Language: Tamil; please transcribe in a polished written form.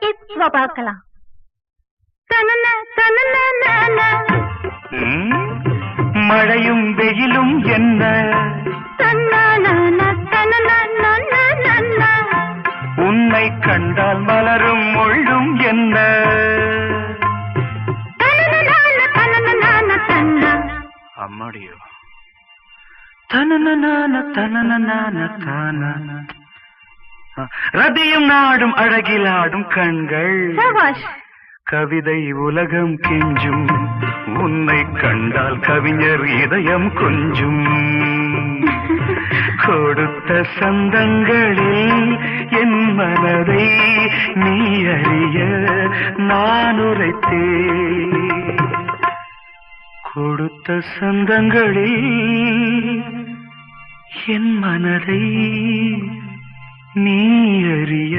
இப்ப பார்க்கலாம். மழையும் வெயிலும் என்ன, உன்னை கண்டால் மலரும் முள்ளும் என்ன, அம்மாடியோ ரதியும் நாடும் அழகிலாடும் கண்கள், கவிதை உலகம் கெஞ்சும், உன்னை கண்டால் கவிஞர் இதயம் கொஞ்சும். கொடுத்த சந்தங்களில் என் மனதை நீ அறிய நான் உரைத்தேன். கொடுத்த சந்தங்களில் என் மனதை நீ அறிய